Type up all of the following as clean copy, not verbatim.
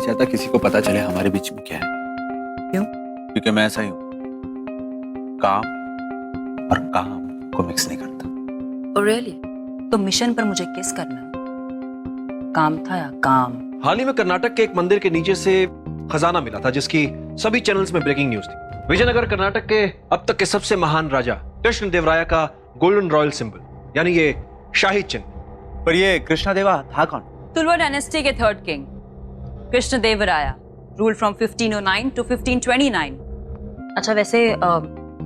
चाहता किसी को पता चले हमारे बीच में क्या है। क्यों? क्योंकि मैं ऐसा ही हूँ, काम और काम को मिक्स नहीं करता। Oh, really? तो मिशन पर मुझे किस करना? काम था या काम? हाल ही में कर्नाटक के एक मंदिर के नीचे से खजाना मिला था जिसकी सभी चैनल्स में ब्रेकिंग न्यूज थी। विजयनगर कर्नाटक के अब तक के सबसे महान राजा कृष्ण देवराया का गोल्डन रॉयल सिंबल, यानी ये शाही चिन्ह। पर ये कृष्णदेवा था कौन? तुलवा डायनेस्टी के थर्ड किंग कृष्ण देवराया, रूल फ्रॉम 1509 टू 1529। अच्छा, वैसे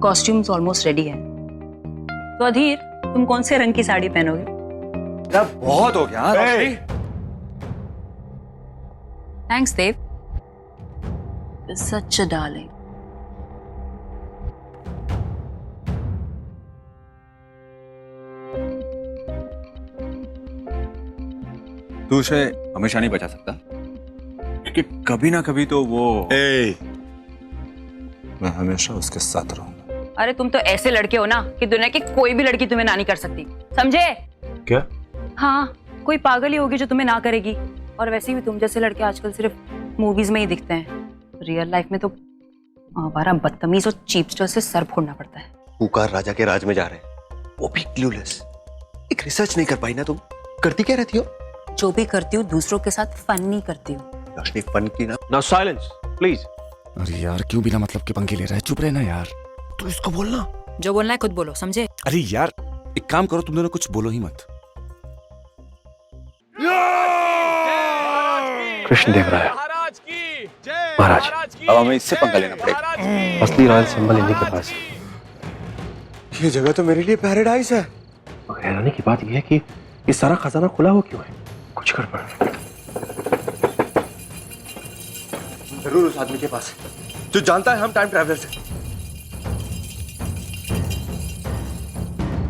कॉस्ट्यूम्स ऑलमोस्ट रेडी है। तो अधीर, तुम कौन से रंग की साड़ी पहनोगे? बहुत हो गया रोशनी। थैंक्स देव, सच डार्लिंग। तू उसे हमेशा नहीं बचा सकता, क्योंकि कभी ना कभी तो वो मैं हमेशा उसके साथ रहूंगा। अरे तुम तो ऐसे लड़के हो ना कि दुनिया की कोई भी लड़की तुम्हें ना नहीं कर सकती, समझे? क्या? हाँ, कोई पागल ही होगी जो तुम्हें ना करेगी। और वैसे भी तुम जैसे लड़के आजकल सिर्फ मूवीज में ही दिखते हैं, रियल लाइफ में तो हमारा बदतमीज और चीपस्टर से सर फोड़ना पड़ता है। पुकार राजा के राज में जा रहे हैं, वो भी क्लूलेस। एक रिसर्च नहीं कर पाई ना तुम? करती क्या रहती हो? जो भी करती हूँ दूसरों के साथ फन नहीं करती हूँ। रोशनी फन की ना। Now silence please. अरे यार, क्यों बिना मतलब के पंगे ले रहा है? चुप रहना यार। तो इसको बोलना। जो बोलना है खुद बोलो, समझे? अरे यार, एक काम करो, तुम दोनों कुछ बोलो ही मत। कृष्ण देवराया महाराज, अब हमें इससे पंगा लेना पड़ेगा। असली रॉयल सिंबल इन्हीं के पास है। ये जगह तो मेरे लिए पैराडाइज है। मगर हैरानी की बात यह है कि ये सारा खजाना खुला हुआ क्यों है? कुछ गड़बड़ जरूर उस आदमी के पास है जो जानता है हम टाइम ट्रैवलर्स हैं।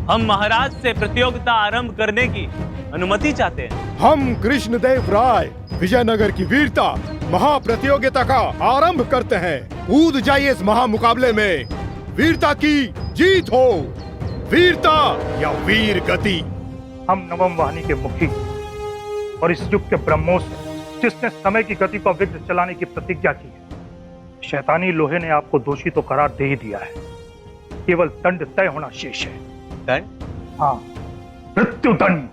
हम महाराज से प्रतियोगिता आरंभ करने की अनुमति चाहते हैं। हम कृष्णदेव राय विजयनगर की वीरता महाप्रतियोगिता का आरंभ करते हैं। कूद जाइए इस महामुकाबले में, वीरता की जीत हो। वीरता या वीर गति। हम नवम वाहिनी के मुखी और इस युग के ब्रह्मोस जिसने समय की गति को विघ्न चलाने की प्रतिज्ञा की है। शैतानी लोहे ने आपको दोषी तो करार दे ही दिया है, केवल दंड तय होना शेष है। दंड? हाँ, मृत्यु दंड।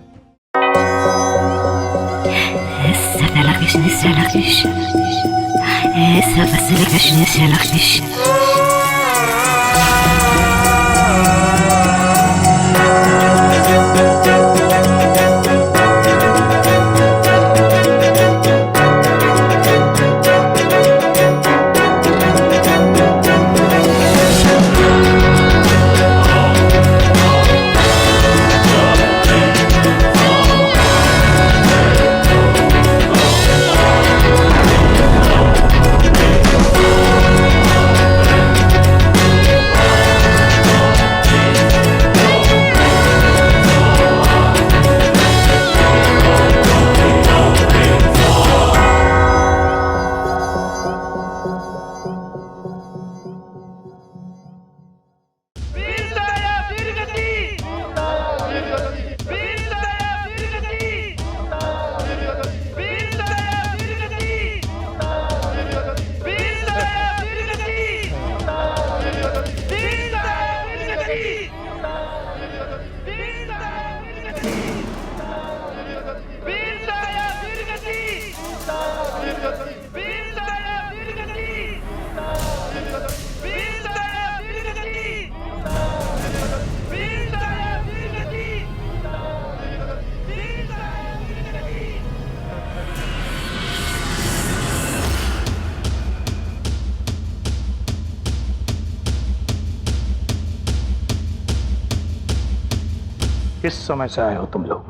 किस समय से आए हो तुम लोग?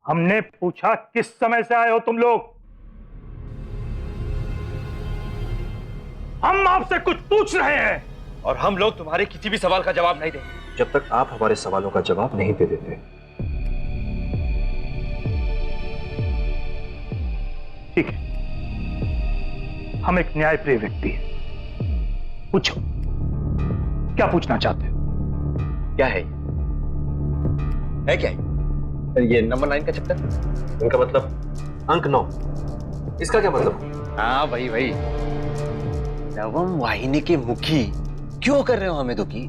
हमने पूछा किस समय से आए हो तुम लोग? हम आपसे कुछ पूछ रहे हैं और हम लोग तुम्हारे किसी भी सवाल का जवाब नहीं देंगे जब तक आप हमारे सवालों का जवाब नहीं दे देते। ठीक है, हम एक न्यायप्रिय व्यक्ति हैं। पूछो, क्या पूछना चाहते हो? क्या है क्या है? ये नंबर 9 का चक्कर। इनका मतलब अंक 9। इसका क्या मतलब? हाँ भाई नवम वाहिनी के मुखी क्यों कर रहे हो हमें दुखी?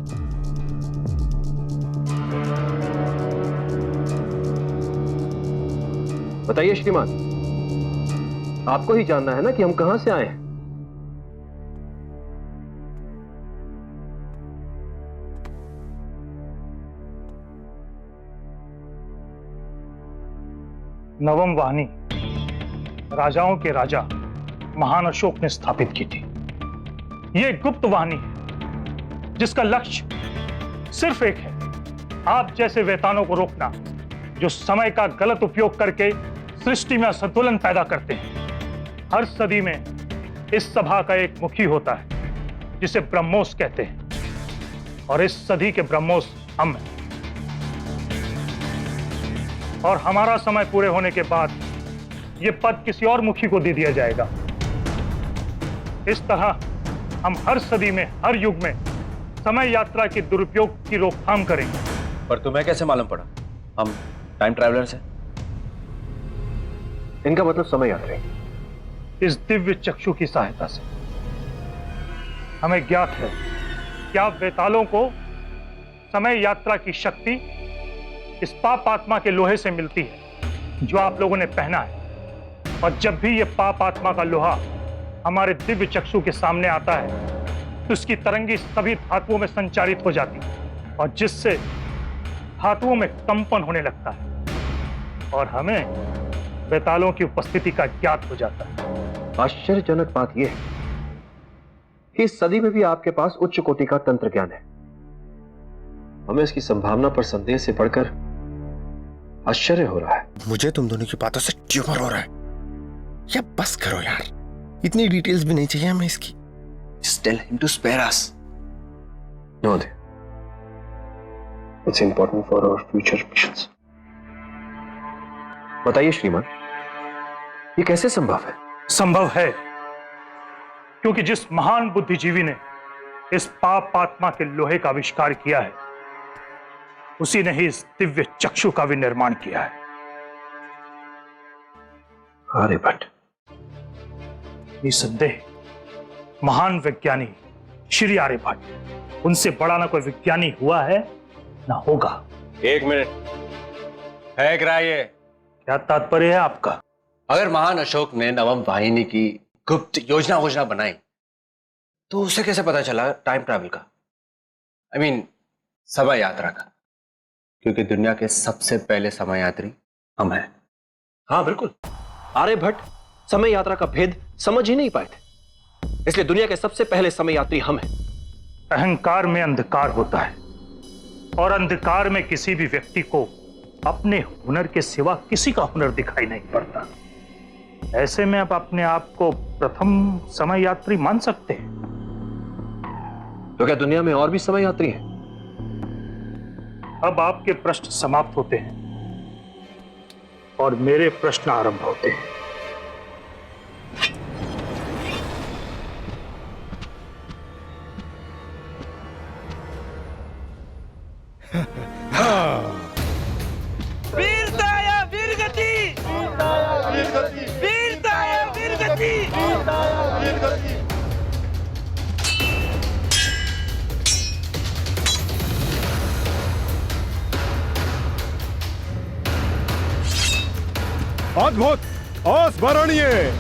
बताइए श्रीमान, आपको ही जानना है ना कि हम कहां से आए हैं। नवम वाहिनी राजाओं के राजा महान अशोक ने स्थापित की थी। यह एक गुप्त वाहिनी है जिसका लक्ष्य सिर्फ एक है, आप जैसे वैतानों को रोकना जो समय का गलत उपयोग करके सृष्टि में असंतुलन पैदा करते हैं। हर सदी में इस सभा का एक मुखी होता है जिसे ब्रह्मोस कहते हैं, और इस सदी के ब्रह्मोस हम हैं। और हमारा समय पूरे होने के बाद यह पद किसी और मुखी को दे दिया जाएगा। इस तरह हम हर सदी में, हर युग में समय यात्रा के दुरुपयोग की रोकथाम करेंगे। पर तुम्हें कैसे मालूम पड़ा हम टाइम ट्रैवलर्स हैं? इनका मतलब समय यात्री। इस दिव्य चक्षु की सहायता से हमें ज्ञात है कि आप वेतालों को समय यात्रा की शक्ति इस पाप आत्मा के लोहे से मिलती है जो आप लोगों ने पहना है। और जब भी यह पाप आत्मा का लोहा हमारे दिव्य चक्षु के सामने आता है तो उसकी तरंगी सभी धातुओं में संचारित हो जाती है, और जिससे धातुओं में कंपन होने लगता है और हमें वेतालों की उपस्थिति का ज्ञात हो जाता है। आश्चर्यजनक बात यह है कि इस सदी में भी आपके पास उच्च कोटि का तंत्र ज्ञान है। हमें इसकी संभावना पर संदेह से बढ़कर आश्चर्य हो रहा है। मुझे तुम दोनों की बातों से ट्यूमर हो रहा है। या बस करो यार, इतनी डिटेल्स भी नहीं चाहिए हमें इसकी। Just tell him to spare us. No, it's important for our future missions. बताइए श्रीमान, ये कैसे संभव है? संभव है क्योंकि जिस महान बुद्धिजीवी ने इस पाप आत्मा के लोहे का आविष्कार किया है उसी ने ही इस दिव्य चक्षु का भी निर्माण किया है। आर्यभट्ट। निसंदेह महान वैज्ञानी श्री आर्यभट्ट, उनसे बड़ा ना कोई विज्ञानी हुआ है ना होगा। 1 मिनट है ये। क्या तात्पर्य है आपका? अगर महान अशोक ने नवम वाहिनी की गुप्त योजना बनाई तो उसे कैसे पता चला टाइम ट्रैवल का? I mean, समय यात्रा का? क्योंकि दुनिया के सबसे पहले समय यात्री हम हैं। हाँ बिल्कुल, आर्यभट्ट समय यात्रा का भेद समझ ही नहीं पाए थे, इसलिए दुनिया के सबसे पहले समय यात्री हम हैं। अहंकार में अंधकार होता है और अंधकार में किसी भी व्यक्ति को अपने हुनर के सिवा किसी का हुनर दिखाई नहीं पड़ता। ऐसे में आप अपने आप को प्रथम समय यात्री मान सकते हैं। तो क्या दुनिया में और भी समय यात्री हैं? अब आपके प्रश्न समाप्त होते हैं और मेरे प्रश्न आरंभ होते हैं। अद्भुत, अस्मरणीय।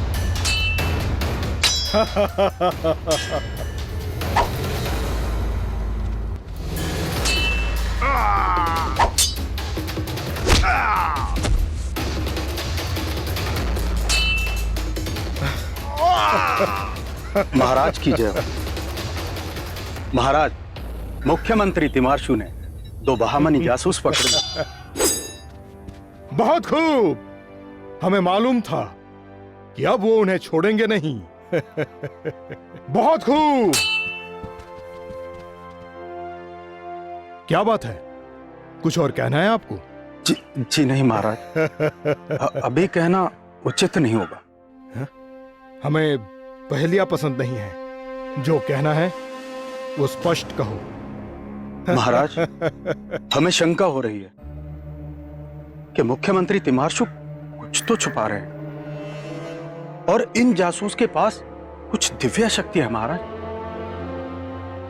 महाराज की जय हो। महाराज, मुख्यमंत्री तिमारशु ने 2 बहामनी जासूस पकड़े। बहुत खूब, हमें मालूम था कि अब वो उन्हें छोड़ेंगे नहीं। बहुत खूब। क्या बात है, कुछ और कहना है आपको? जी नहीं महाराज, अभी कहना उचित नहीं होगा। हमें पहेलियां पसंद नहीं है, जो कहना है वो स्पष्ट कहो। महाराज, हमें शंका हो रही है। कि मुख्यमंत्री तिमारशु कुछ तो छुपा रहे हैं और इन जासूस के पास कुछ दिव्य शक्ति है महाराज,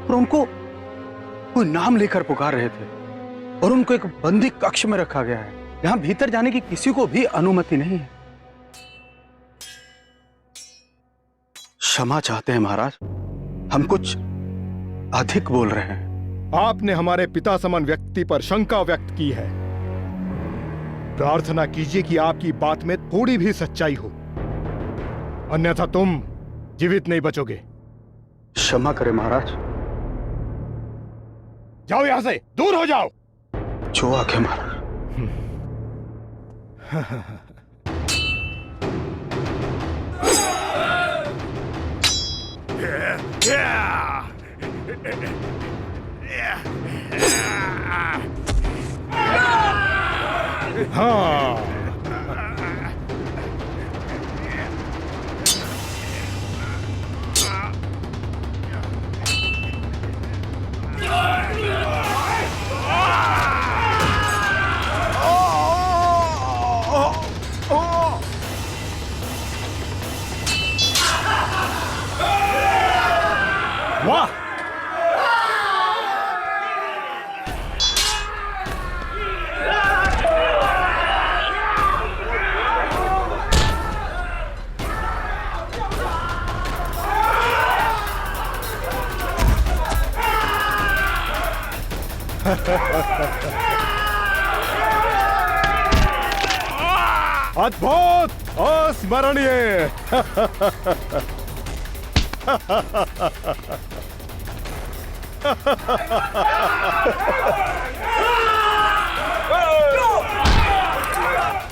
और उनको कोई नाम लेकर पुकार रहे थे और उनको एक बंदी कक्ष में रखा गया है। यहां भीतर जाने की किसी को भी अनुमति नहीं है। क्षमा चाहते हैं महाराज, हम कुछ अधिक बोल रहे हैं। आपने हमारे पिता समान व्यक्ति पर शंका व्यक्त की है। प्रार्थना कीजिए कि आपकी बात में थोड़ी भी सच्चाई हो, अन्यथा तुम जीवित नहीं बचोगे। क्षमा करें महाराज। जाओ यहां से, दूर हो जाओ। जो आगे महाराज। हाँ, वाह, अद्भुत, अस्मरणीय।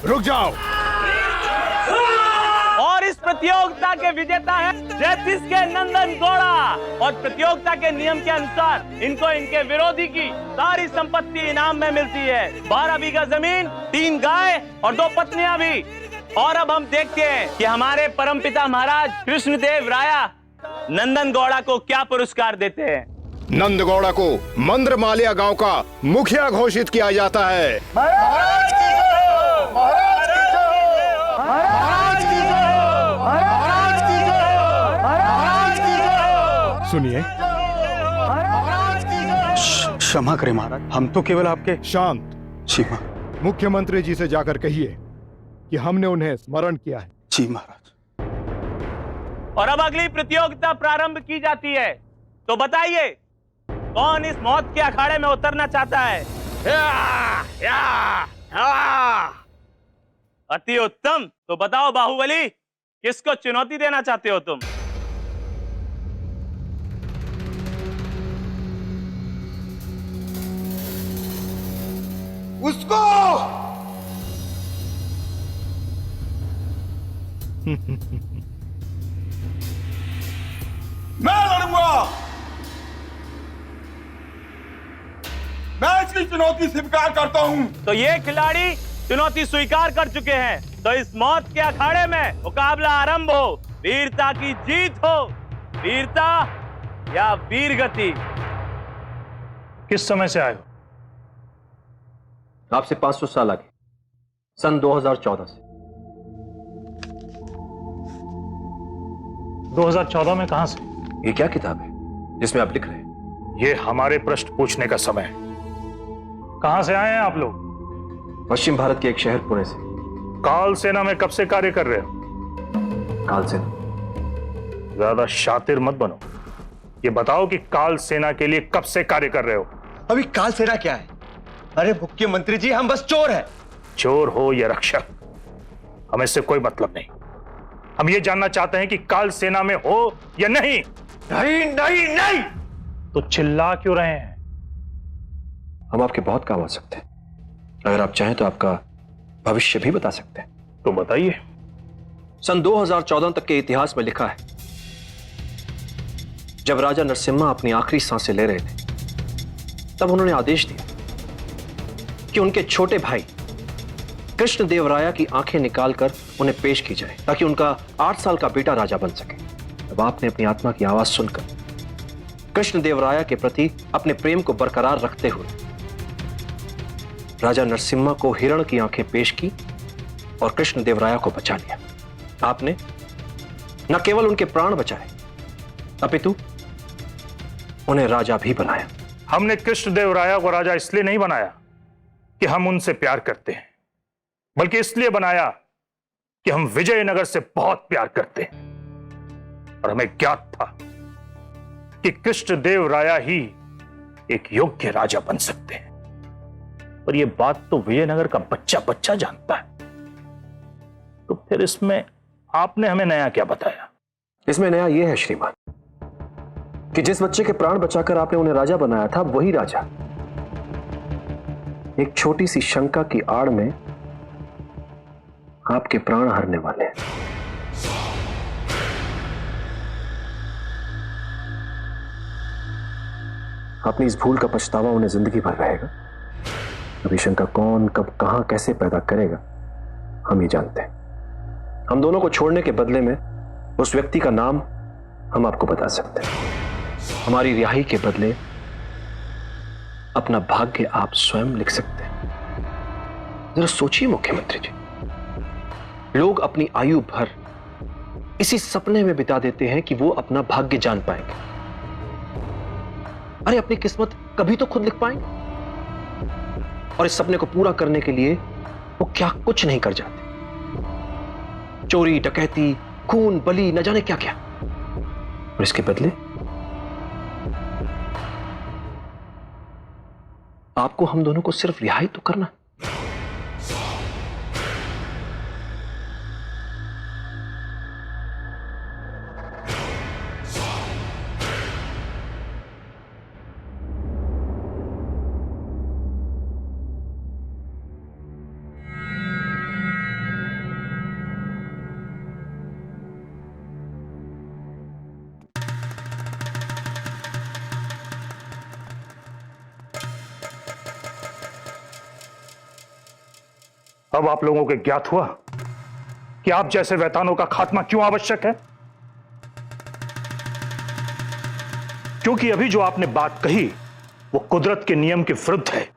रुक जाओ। और इस प्रतियोगिता के विजेता है जैतिस के नंदन गौड़ा, और प्रतियोगिता के नियम के अनुसार इनको इनके विरोधी की सारी संपत्ति इनाम में मिलती है। 12 बीघा जमीन, 3 गाय और 2 पत्नियां भी। और अब हम देखते हैं कि हमारे परमपिता महाराज कृष्णदेव राया नंदन गौड़ा को क्या पुरस्कार देते हैं। नंदगौड़ा को मंद्रमालिया गांव का मुखिया घोषित किया जाता है। महाराज की जय, महाराज की जय, महाराज की जय, महाराज की जय, महाराज की जय। सुनिए, महाराज की जय। क्षमा करें महाराज, हम तो केवल आपके। शांत। जी मां। मुख्यमंत्री जी से जाकर कहिए कि हमने उन्हें स्मरण किया है। जी महाराज। और अब अगली प्रतियोगिता प्रारंभ की जाती है, तो बताइए कौन इस मौत के अखाड़े में उतरना चाहता है। अति उत्तम, तो बताओ बाहुबली, किसको चुनौती देना चाहते हो तुम। उसको मैं लड़ूंगा, मैं इसकी चुनौती स्वीकार करता हूं। तो ये खिलाड़ी चुनौती स्वीकार कर चुके हैं, तो इस मौत के अखाड़े में मुकाबला आरंभ हो। वीरता की जीत हो, वीरता या वीरगति। किस समय से आए हो? आपसे 500 साल आगे, सन 2014 से। 2014 में कहां से? ये क्या किताब है जिसमें आप लिख रहे हैं? ये हमारे प्रश्न पूछने का समय है। कहां से आए हैं आप लोग? पश्चिम भारत के एक शहर पुणे से। काल सेना में कब से कार्य कर रहे हो? काल से। ज्यादा शातिर मत बनो, ये बताओ कि काल सेना के लिए कब से कार्य कर रहे हो? अभी काल सेना क्या है? अरे मुख्यमंत्री जी, हम बस चोर हैं। चोर हो या रक्षक, हमें इससे कोई मतलब नहीं। हम ये जानना चाहते हैं कि काल सेना में हो या नहीं। नहीं नहीं नहीं। तो चिल्ला क्यों रहे हैं? हम आपके बहुत काम आ सकते हैं। अगर आप चाहें तो आपका भविष्य भी बता सकते हैं। तो बताइए। सन 2014 तक के इतिहास में लिखा है, जब राजा नरसिम्हा अपनी आखिरी सांसें ले रहे थे, तब उन्होंने आदेश दिया कि उनके छोटे भाई कृष्णदेवराया की आंखें निकालकर उन्हें पेश की जाए, ताकि उनका 8 साल का बेटा राजा बन सके। तब आपने अपनी आत्मा की आवाज सुनकर कृष्णदेवराया के प्रति अपने प्रेम को बरकरार रखते हुए राजा नरसिम्हा को हिरण की आंखें पेश की और कृष्णदेवराया को बचा लिया। आपने न केवल उनके प्राण बचाए अपितु उन्हें राजा भी बनाया। हमने कृष्णदेवराया को राजा इसलिए नहीं बनाया कि हम उनसे प्यार करते हैं, बल्कि इसलिए बनाया कि हम विजयनगर से बहुत प्यार करते हैं और हमें ज्ञात था कि कृष्णदेवराया ही एक योग्य राजा बन सकते हैं। और यह बात तो विजयनगर का बच्चा बच्चा जानता है, तो फिर इसमें आपने हमें नया क्या बताया? इसमें नया यह है श्रीमान कि जिस बच्चे के प्राण बचाकर आपने उन्हें राजा बनाया था, वही राजा एक छोटी सी शंका की आड़ में आपके प्राण हरने वाले हैं। अपनी इस भूल का पछतावा उन्हें जिंदगी भर रहेगा। अभी शंका कौन, कब, कहां, कैसे पैदा करेगा हम ही जानते हैं। हम दोनों को छोड़ने के बदले में उस व्यक्ति का नाम हम आपको बता सकते हैं। हमारी रिहाई के बदले अपना भाग्य आप स्वयं लिख सकते हैं। जरा सोचिए मुख्यमंत्री जी, लोग अपनी आयु भर इसी सपने में बिता देते हैं कि वो अपना भाग्य जान पाएंगे। अरे अपनी किस्मत कभी तो खुद लिख पाएंगे, और इस सपने को पूरा करने के लिए वो क्या कुछ नहीं कर जाते। चोरी, डकैती, खून, बलि, न जाने क्या क्या। और इसके बदले आपको हम दोनों को सिर्फ रिहाई तो करना। अब आप लोगों को ज्ञात हुआ कि आप जैसे वैतानों का खात्मा क्यों आवश्यक है। क्योंकि अभी जो आपने बात कही वो कुदरत के नियम के विरुद्ध है।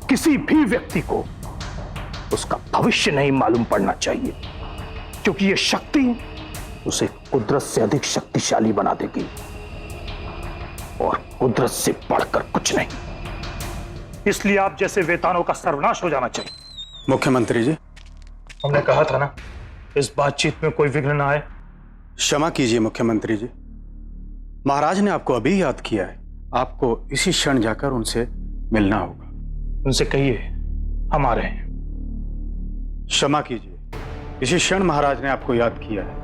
किसी भी व्यक्ति को उसका भविष्य नहीं मालूम पड़ना चाहिए, क्योंकि यह शक्ति उसे कुदरत से अधिक शक्तिशाली बना देगी, और कुदरत से बढ़कर कुछ नहीं। इसलिए आप जैसे वेतानों का सर्वनाश हो जाना चाहिए। मुख्यमंत्री जी, हमने कहा था ना, इस बातचीत में कोई विघ्न ना आए। क्षमा कीजिए मुख्यमंत्री जी, महाराज ने आपको अभी याद किया है। आपको इसी क्षण जाकर उनसे मिलना होगा। उनसे कहिए हम आ रहे हैं। क्षमा कीजिए, इसी क्षण महाराज ने आपको याद किया है।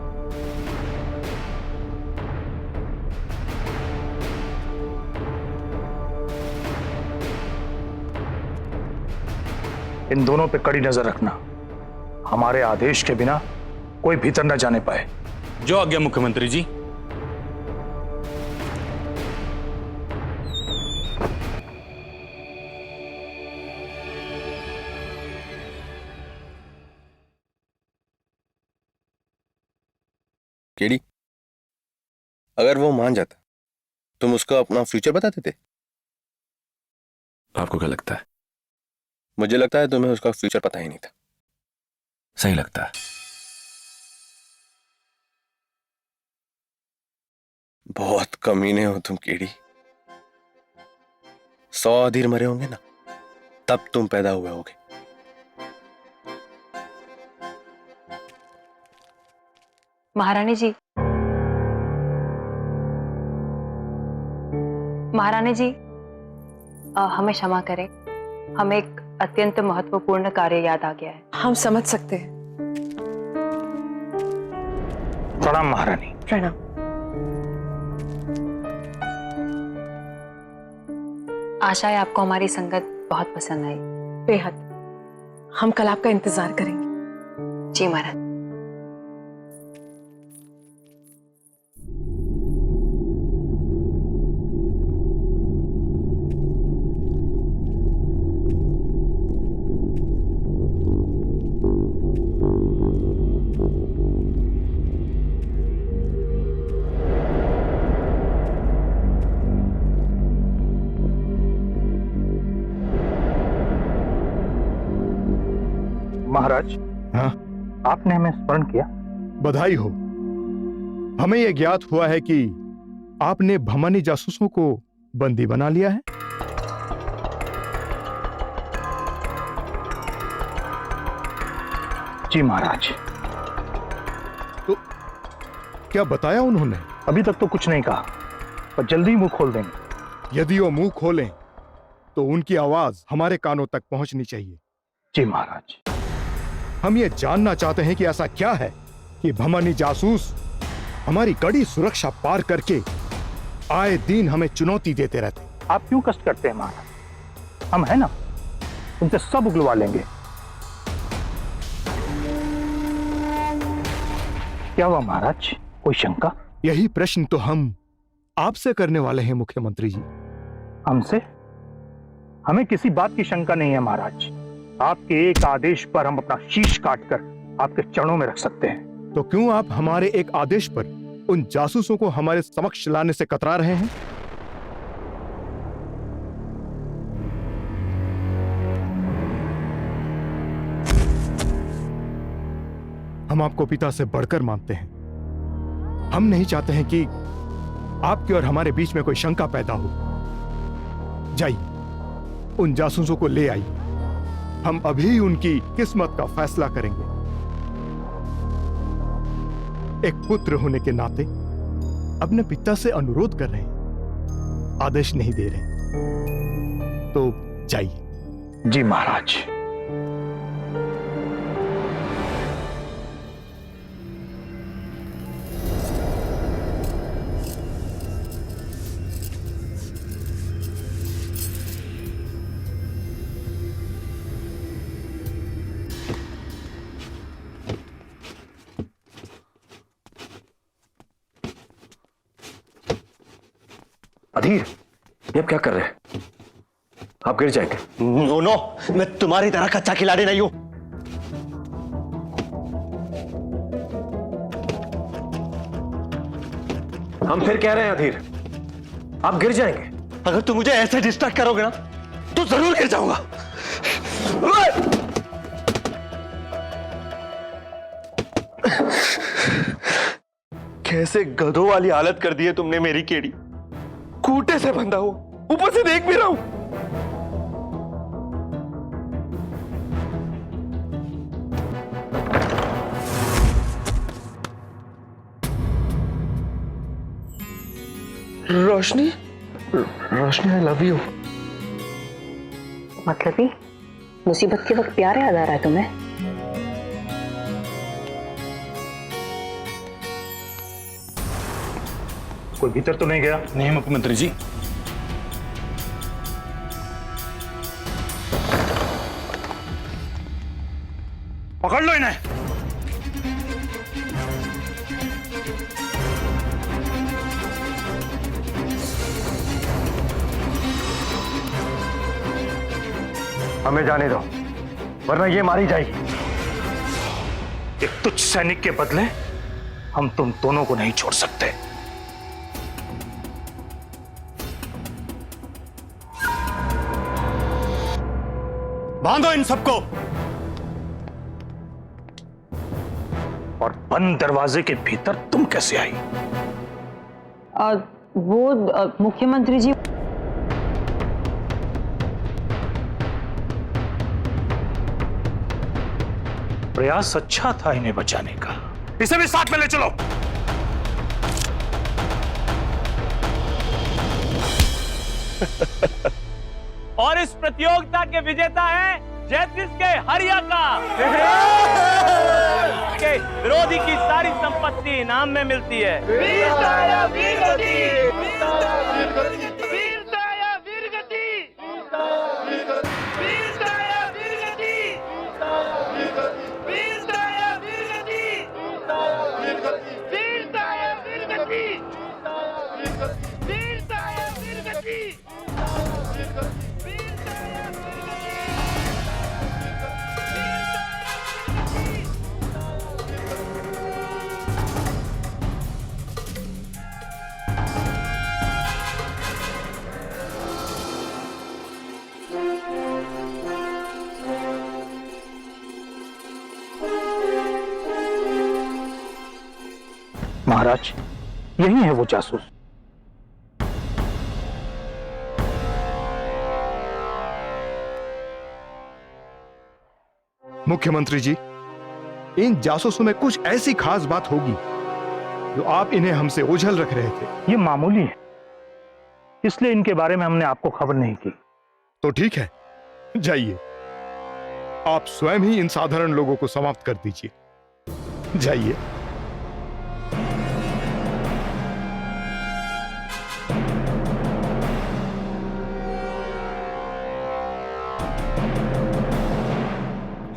इन दोनों पे कड़ी नजर रखना। हमारे आदेश के बिना कोई भीतर न जाने पाए। जो आज्ञा मुख्यमंत्री जी। केडी, अगर वो मान जाता तुम उसको अपना फ्यूचर बता देते? आपको क्या लगता है? मुझे लगता है तुम्हें उसका फ्यूचर पता ही नहीं था। सही लगता है। बहुत कमीने हो तुम केडी। 100 अधीर मरे होंगे ना, तब तुम पैदा हुए होगे। महारानी जी, महारानी जी, हमें क्षमा करें, हमें एक अत्यंत महत्वपूर्ण कार्य याद आ गया है। हम समझ सकते हैं। प्रणाम महारानी। प्रणाम। आशा है आपको हमारी संगत बहुत पसंद आई। बेहद। हम कल आपका इंतजार करेंगे। जी महाराज। महाराज, हाँ, आपने हमें स्मरण किया। बधाई हो। हमें यह ज्ञात हुआ है कि आपने भमानी जासूसों को बंदी बना लिया है। जी महाराज। तो क्या बताया उन्होंने? अभी तक तो कुछ नहीं कहा, पर जल्दी मुंह खोल देंगे। यदि वो मुंह खोलें तो उनकी आवाज हमारे कानों तक पहुंचनी चाहिए। जी महाराज। हम ये जानना चाहते हैं कि ऐसा क्या है कि भमानी जासूस हमारी कड़ी सुरक्षा पार करके आए दिन हमें चुनौती देते रहते। आप क्यों कष्ट करते हैं महाराज? हम है ना, उनसे सब उगलवा लेंगे। क्या हुआ महाराज, कोई शंका? यही प्रश्न तो हम आपसे करने वाले हैं मुख्यमंत्री जी। हमसे? हमें किसी बात की शंका नहीं है महाराज। आपके एक आदेश पर हम अपना शीश काटकर आपके चरणों में रख सकते हैं। तो क्यों आप हमारे एक आदेश पर उन जासूसों को हमारे समक्ष लाने से कतरा रहे हैं? हम आपको पिता से बढ़कर मानते हैं। हम नहीं चाहते हैं कि आपके और हमारे बीच में कोई शंका पैदा हो। जाइए, उन जासूसों को ले आई। हम अभी उनकी किस्मत का फैसला करेंगे। एक पुत्र होने के नाते अपने पिता से अनुरोध कर रहे हैं, आदेश नहीं दे रहे। तो जाइए। जी महाराज। अधीर, ये अब क्या कर रहे हैं? आप गिर जाएंगे। नो नो, मैं तुम्हारी तरह कच्चा खिलाड़ी नहीं हूं। हम फिर कह रहे हैं अधीर, आप गिर जाएंगे। अगर तुम मुझे ऐसे डिस्ट्रैक्ट करोगे ना तो जरूर गिर जाऊंगा। कैसे गधों वाली हालत कर दी है तुमने मेरी केड़ी। खूंटे से बंधा हुआ, ऊपर से देख भी रहा हूं। रोशनी, रोशनी, आई लव यू। मतलब ही मुसीबत के वक्त प्यार याद आ रहा है तुम्हें? कोई भीतर तो नहीं गया? नहीं मुख्यमंत्री जी। पकड़ लो इन्हें। हमें जाने दो, वरना ये मारी जाएगी। एक तुच्छ सैनिक के बदले हम तुम दोनों को नहीं छोड़ सकते। बांधो इन सबको। और बंद दरवाजे के भीतर तुम कैसे आई? मुख्यमंत्री जी, प्रयास अच्छा था इन्हें बचाने का। इसे भी साथ में ले चलो। और इस प्रतियोगिता के विजेता है जैतिस के हरिया का। के विरोधी की सारी संपत्ति इनाम में मिलती है। महाराज, यही है वो जासूस। मुख्यमंत्री जी, इन जासूसों में कुछ ऐसी खास बात होगी जो आप इन्हें हमसे ओझल रख रहे थे। ये मामूली है, इसलिए इनके बारे में हमने आपको खबर नहीं की। तो ठीक है, जाइए, आप स्वयं ही इन साधारण लोगों को समाप्त कर दीजिए। जाइए।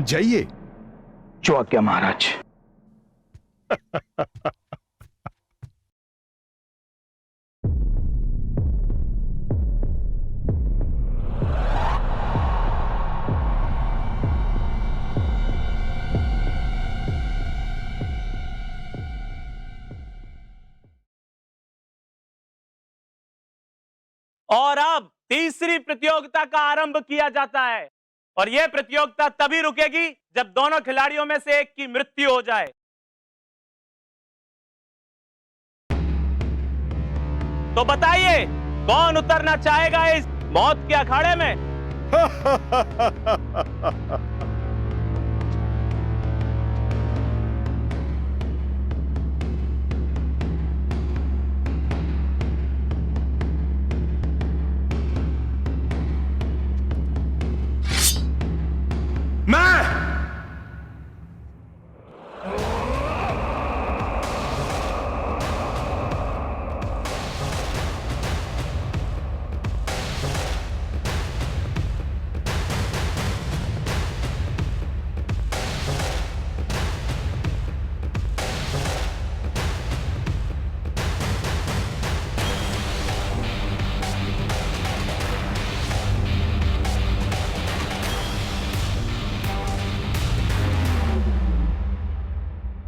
जाइए। जो आज्ञा महाराज। और अब तीसरी प्रतियोगिता का आरंभ किया जाता है, और यह प्रतियोगिता तभी रुकेगी जब दोनों खिलाड़ियों में से एक की मृत्यु हो जाए। तो बताइए, कौन उतरना चाहेगा इस मौत के अखाड़े में?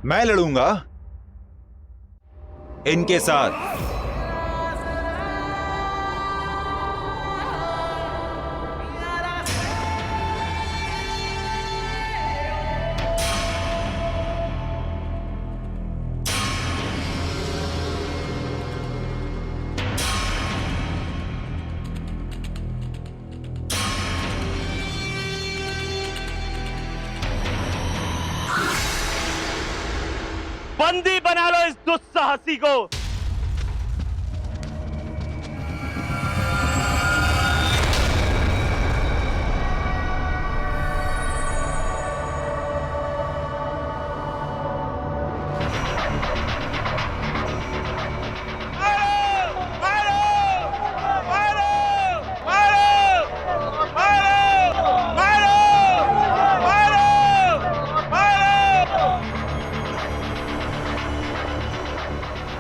मैं लड़ूंगा इनके साथ। बंदी बना लो इस दुस्साहसी को।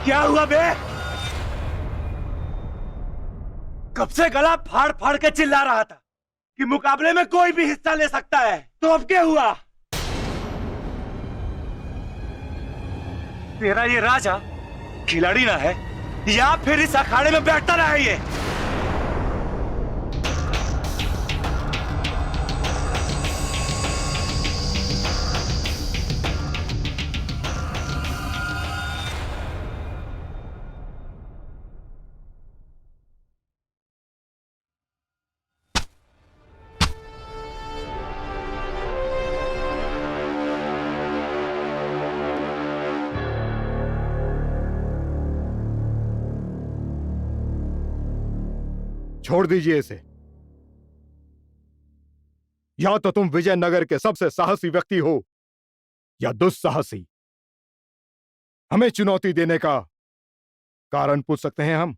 क्या हुआ बे? कब से गला फाड़ फाड़ के चिल्ला रहा था कि मुकाबले में कोई भी हिस्सा ले सकता है, तो अब क्या हुआ? तेरा ये राजा खिलाड़ी ना है या फिर इस अखाड़े में बैठता रहा है ये? छोड़ दीजिए इसे। या तो तुम विजयनगर के सबसे साहसी व्यक्ति हो या दुस्साहसी। हमें चुनौती देने का कारण पूछ सकते हैं हम?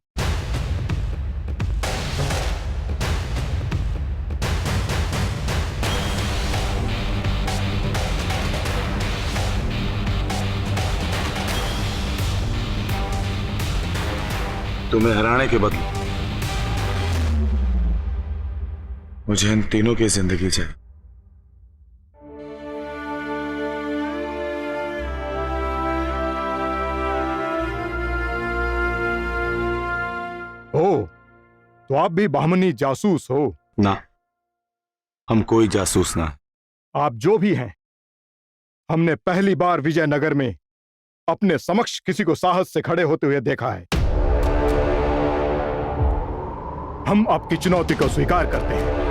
तुम्हें हराने के बदले मुझे इन तीनों की जिंदगी चाहिए। ओ, तो आप भी बाहमनी जासूस हो? ना, हम कोई जासूस ना। आप जो भी हैं, हमने पहली बार विजयनगर में अपने समक्ष किसी को साहस से खड़े होते हुए देखा है। हम आपकी चुनौती को स्वीकार करते हैं।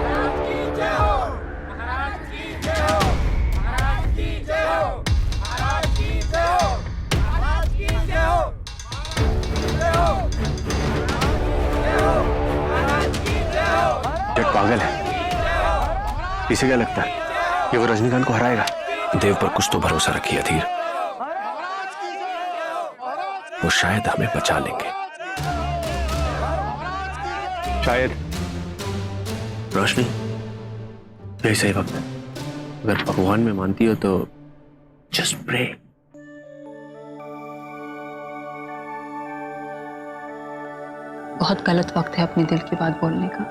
जट पागल है। इसे क्या लगता है कि वो रजनीकांत को हराएगा? देव पर कुछ तो भरोसा रखिए अधीर, वो शायद हमें बचा लेंगे। शायद। रोशनी, यही सही वक्त है। अगर भगवान में मानती हो तो जस्ट प्रे। बहुत गलत वक्त है अपने दिल की बात बोलने का,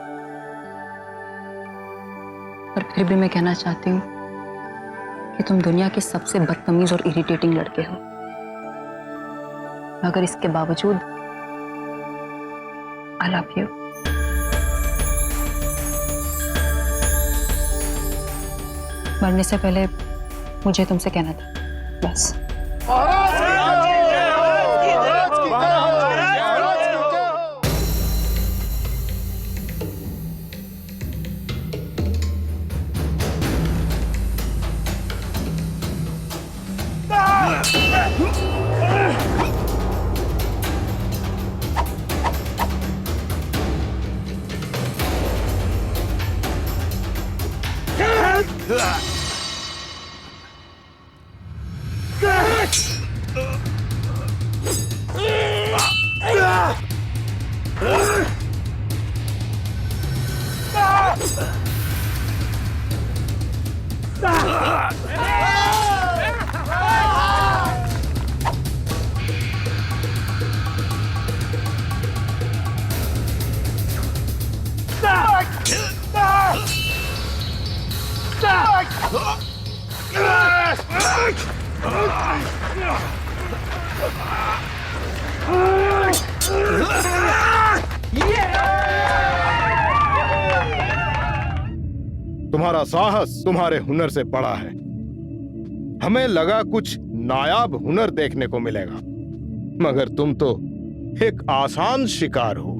पर फिर भी मैं कहना चाहती हूँ कि तुम दुनिया के सबसे बदतमीज और इरिटेटिंग लड़के हो, मगर इसके बावजूद आई लव यू। मरने से पहले मुझे तुमसे कहना था, बस। तुम्हारा साहस तुम्हारे हुनर से बड़ा है। हमें लगा कुछ नायाब हुनर देखने को मिलेगा, मगर तुम तो एक आसान शिकार हो।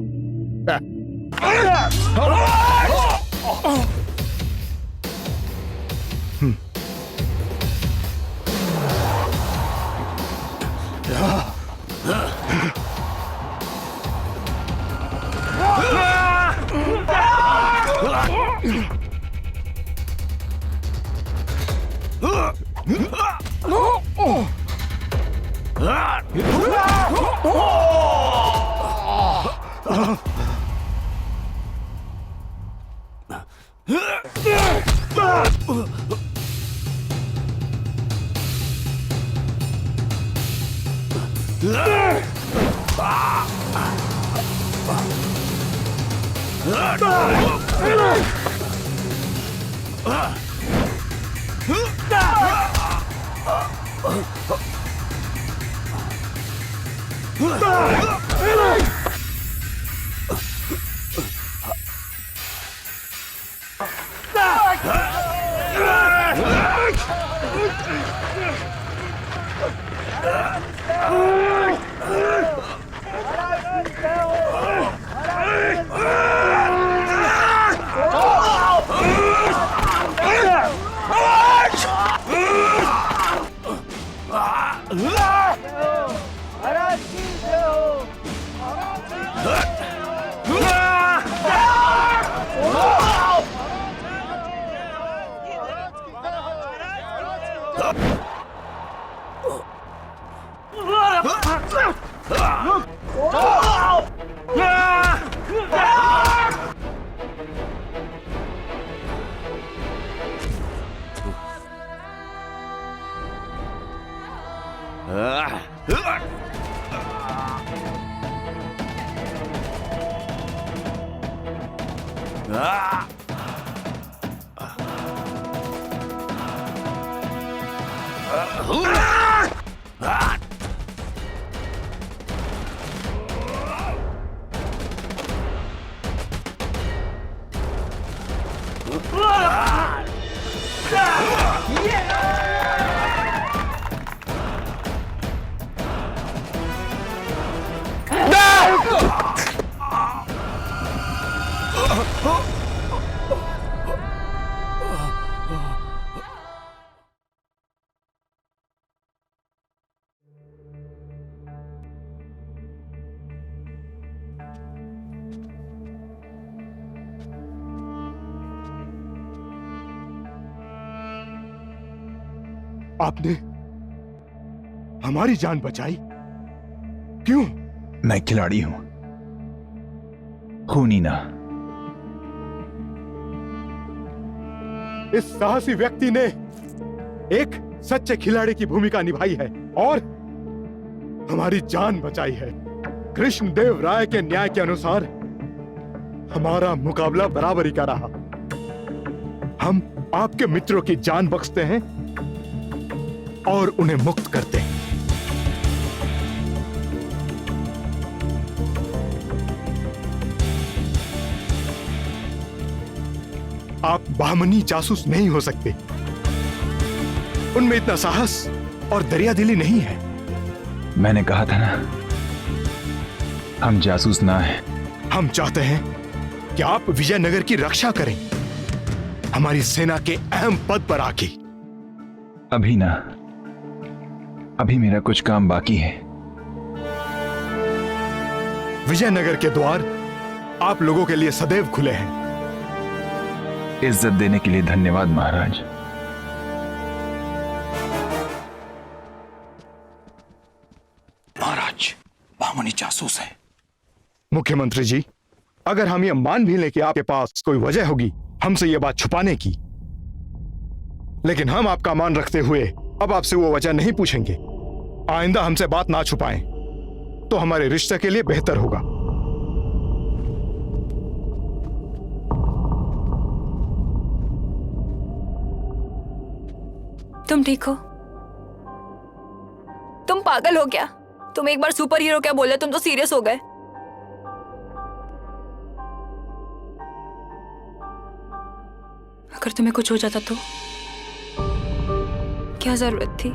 आपने हमारी जान बचाई, क्यों? मैं खिलाड़ी हूं, खूनी ना। इस साहसी व्यक्ति ने एक सच्चे खिलाड़ी की भूमिका निभाई है और हमारी जान बचाई है। कृष्णदेव राय के न्याय के अनुसार हमारा मुकाबला बराबरी का रहा। हम आपके मित्रों की जान बख्शते हैं और उन्हें मुक्त करते हैं। आप बामनी जासूस नहीं हो सकते। उनमें इतना साहस और दरियादिली नहीं है। मैंने कहा था ना, हम जासूस ना हैं। हम चाहते हैं कि आप विजयनगर की रक्षा करें, हमारी सेना के अहम पद पर आके। अभी ना, अभी मेरा कुछ काम बाकी है। विजयनगर के द्वार आप लोगों के लिए सदैव खुले हैं। इज्जत देने के लिए धन्यवाद महाराज। महाराज, बामनी जासूस है। मुख्यमंत्री जी, अगर हम ये मान भी लें कि आपके पास कोई वजह होगी हमसे ये बात छुपाने की, लेकिन हम आपका मान रखते हुए अब आपसे वो वजह नहीं पूछेंगे। आइंदा हमसे बात ना छुपाएं तो हमारे रिश्ते के लिए बेहतर होगा। तुम ठीक हो? तुम पागल हो क्या? तुम एक बार सुपर हीरो क्या बोले, तुम तो सीरियस हो गए। अगर तुम्हें कुछ हो जाता तो क्या जरूरत थी?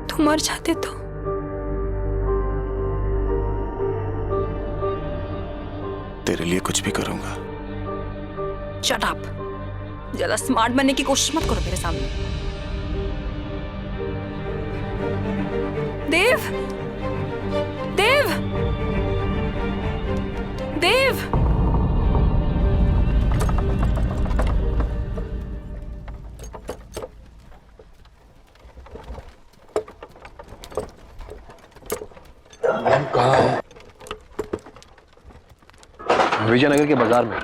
तुम मर जाते तो। तेरे लिए कुछ भी करूंगा। Shut up. ज्यादा स्मार्ट बनने की कोशिश मत करो मेरे सामने। देव, देव, देव। विजयनगर के बाजार में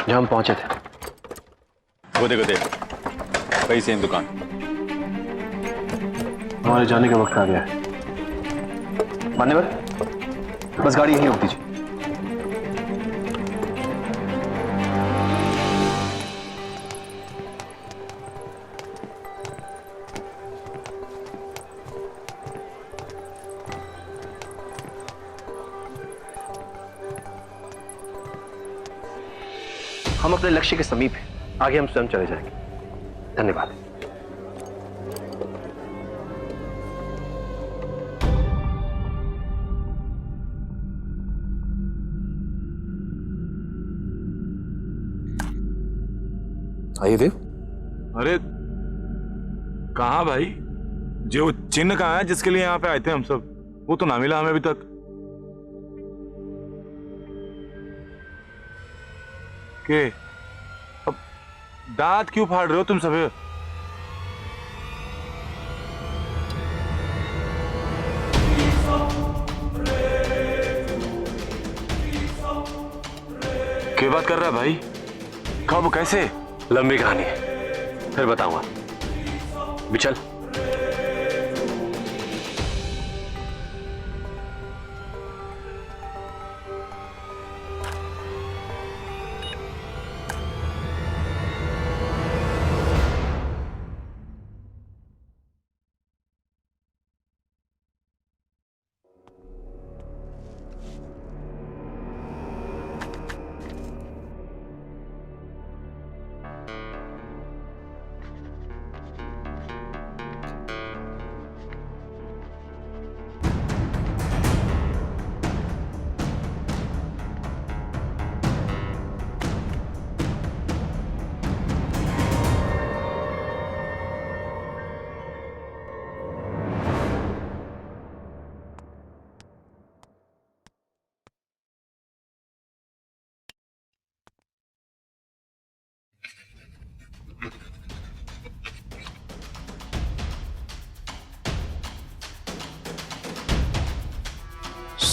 जहां हम पहुंचे थे। वो देखो देव, वही सेम दुकान। हमारे जाने का वक्त आ गया है। मान्यवर, बस गाड़ी यहीं रोक दीजिए। हम अपने लक्ष्य के समीप हैं। आगे हम स्वयं चले जाएंगे। धन्यवाद। आइए देव। अरे कहाँ भाई? जो चिन्ह कहाँ है जिसके लिए यहाँ पे आए थे हम सब? वो तो ना मिला हमें अभी तक। के अब दांत क्यों फाड़ रहे हो तुम सब? क्या बात कर रहा है भाई? कब, कैसे? लंबी कहानी है, फिर बताऊंगा। बिचल।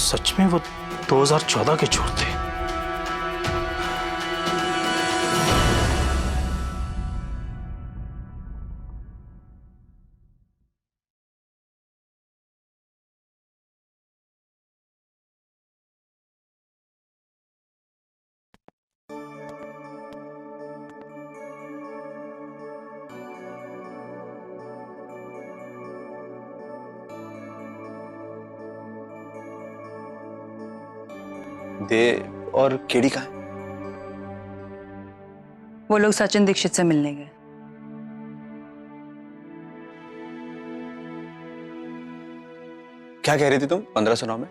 सच में वो 2014 के चोर थे। देव और केडी कहाँ है? वो लोग सचिन दीक्षित से मिलने गए। क्या कह रही थी तुम 1509 में?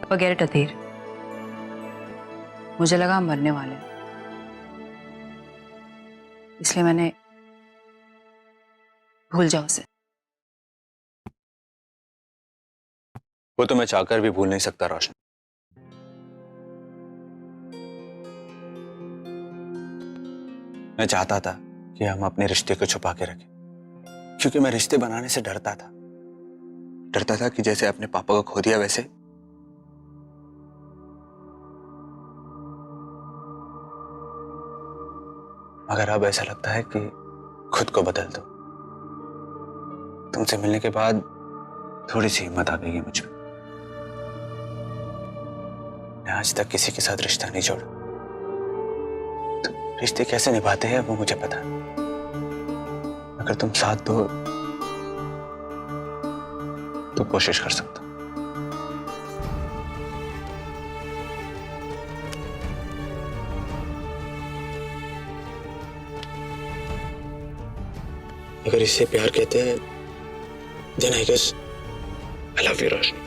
Forget it, अधीर। मुझे लगा हम मरने वाले हैं, इसलिए मैंने भूल जाओ उसे। वो तो मैं चाहकर भी भूल नहीं सकता रोशन। मैं चाहता था कि हम अपने रिश्ते को छुपा के रखें, क्योंकि मैं रिश्ते बनाने से डरता था। डरता था कि जैसे अपने पापा को खो दिया वैसे मगर अब ऐसा लगता है कि खुद को बदल दो। तुमसे मिलने के बाद थोड़ी सी हिम्मत आ गई है मुझ में। मैं आज तक किसी के साथ रिश्ता नहीं जोड़ा, तो रिश्ते कैसे निभाते हैं वो मुझे पता है। अगर तुम साथ दो तो कोशिश कर सकता हूं। अगर इससे प्यार कहते हैं then I guess I love you, Roshni.